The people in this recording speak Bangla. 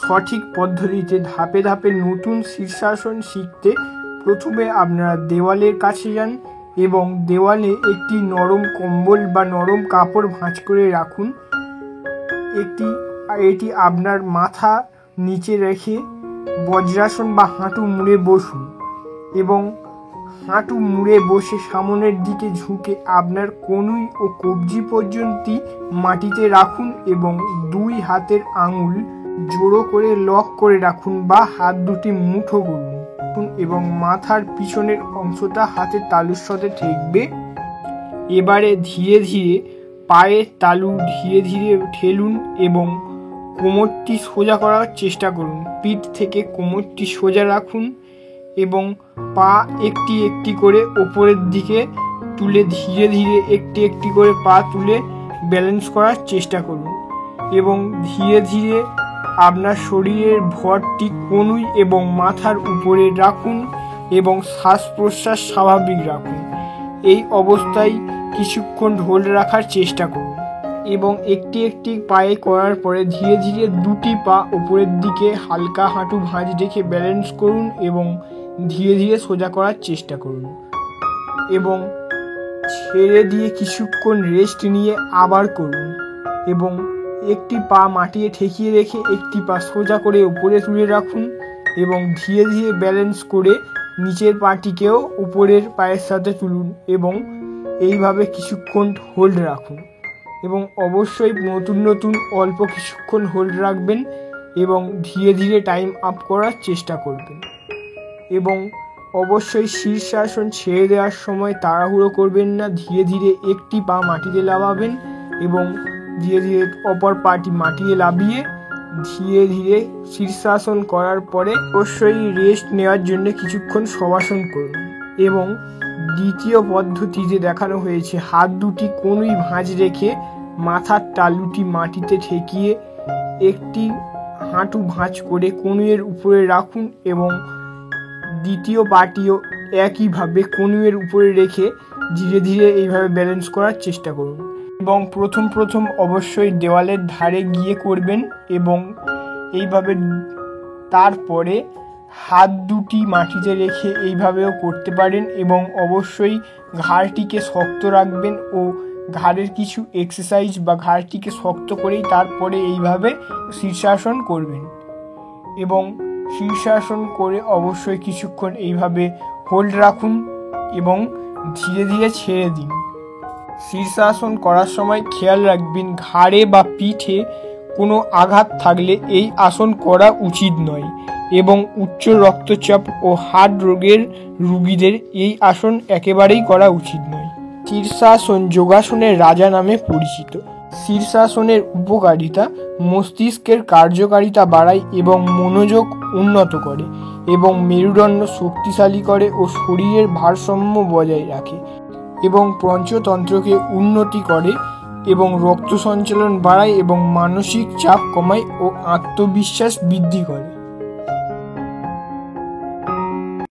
সঠিক পদ্ধতিতে ধাপে ধাপে নতুন শীর্ষাসন শিখতে প্রথমে আপনারা দেওয়ালের কাছে যান এবং দেওয়ালে একটি নরম কম্বল বা নরম কাপড় ভাঁজ করে রাখুন। এটি আপনার মাথা নিচে রেখে বজ্রাসন বা হাঁটু মুড়ে বসুন এবং হাঁটু মুড়ে বসে সামনের দিকে ঝুঁকে আপনার কনুই ও কবজি পর্যন্ত মাটিতে রাখুন এবং দুই হাতের আঙুল জোড়ো করে লক করে রাখুন বা হাত দুটি মুঠো করুন এবং মাথার পিছনের অংশটা হাতের তালুর সাথে ঠেকবে। এবারে ধীরে ধীরে পায়ের তালু ধীরে ধীরে ঠেলুন এবং কোমরটি সোজা করার চেষ্টা করুন। পিঠ থেকে কোমরটি সোজা রাখুন এবং পা একটি একটি করে ওপরের দিকে তুলে ধীরে ধীরে একটি একটি করে পা তুলে ব্যালেন্স করার চেষ্টা করুন এবং ধীরে ধীরে আপনার শরীরের ভরটি কনুই এবং মাথার উপরে রাখুন এবং শ্বাস প্রশ্বাস স্বাভাবিক রাখুন। এই অবস্থায় কিছুক্ষণ হোল্ড রাখার চেষ্টা করুন এবং একটি একটি পায়ে করার পরে ধীরে ধীরে দুটি পা উপরের দিকে হালকা হাঁটু ভাঁজ রেখে ব্যালেন্স করুন এবং ধীরে ধীরে সোজা করার চেষ্টা করুন এবং ছেড়ে দিয়ে কিছুক্ষণ রেস্ট নিয়ে আবার করুন এবং একটি পা মাটিতে ঠেকিয়ে রেখে একটি পা সোজা করে উপরে তুলে রাখুন এবং ধীরে ধীরে ব্যালেন্স করে নিচের পাটিকেও উপরের পায়ের সাথে তুলুন এবং এইভাবে কিছুক্ষণ হোল্ড রাখুন এবং অবশ্যই নতুন নতুন অল্প কিছুক্ষণ হোল্ড রাখবেন এবং ধীরে ধীরে টাইম আপ করার চেষ্টা করবেন এবং অবশ্যই শীর্ষাসন ছেড়ে দেওয়ার সময় তাড়াহুড়ো করবেন না। ধীরে ধীরে একটি পা মাটিতে লাফাবেন এবং ধীরে ধীরে অপর পাটি মাটিতে লাফিয়ে ধীরে ধীরে শীর্ষাসন করার পরে অবশ্যই রেস্ট নেওয়ার জন্য কিছুক্ষণ শবাসন করুন এবং দ্বিতীয় পদ্ধতিতে দেখানো হয়েছে হাত দুটি কনুই ভাঁজ রেখে মাথার তালুটি মাটিতে ঠেকিয়ে একটি হাঁটু ভাঁজ করে কনুইয়ের উপরে রাখুন এবং দ্বিতীয় পাটিও একইভাবে কনুইয়ের উপরে রেখে ধীরে ধীরে এইভাবে ব্যালেন্স করার চেষ্টা করুন এবং প্রথম অবশ্যই দেওয়ালের ধারে গিয়ে করবেন এবং এইভাবে তারপরে হাত দুটি মাটিতে রেখে এইভাবেও করতে পারেন এবং অবশ্যই ঘাড়টিকে শক্ত রাখবেন ও ঘাড়ের কিছু এক্সারসাইজ বা ঘাড়টিকে শক্ত করেই তারপরে এইভাবে শীর্ষাসন করবেন এবং শীর্ষাসন করে অবশ্যই কিছুক্ষণ এইভাবে হোল্ড রাখুন এবং ধীরে ধীরে ছেড়ে দিন। শীর্ষাসন করার সময় খেয়াল রাখবেন ঘাড়ে বা পিঠে কোনো আঘাত থাকলে এই আসন করা উচিত নয় এবং উচ্চ রক্তচাপ ও হার্ট রোগের রোগীদের এই আসন একেবারেই করা উচিত নয়। শীর্ষাসন যোগাসনের রাজা নামে পরিচিত। শীর্ষাসনের উপকারিতা মস্তিষ্কের কার্যকারিতা বাড়ায় এবং মনোযোগ উন্নত করে এবং মেরুদণ্ড শক্তিশালী করে ও শরীরের ভারসাম্য বজায় রাখে এবং পঞ্চতন্ত্রকে উন্নতি করে এবং রক্ত সঞ্চালন বাড়ায় এবং মানসিক চাপ কমায় ও আত্মবিশ্বাস বৃদ্ধি করে।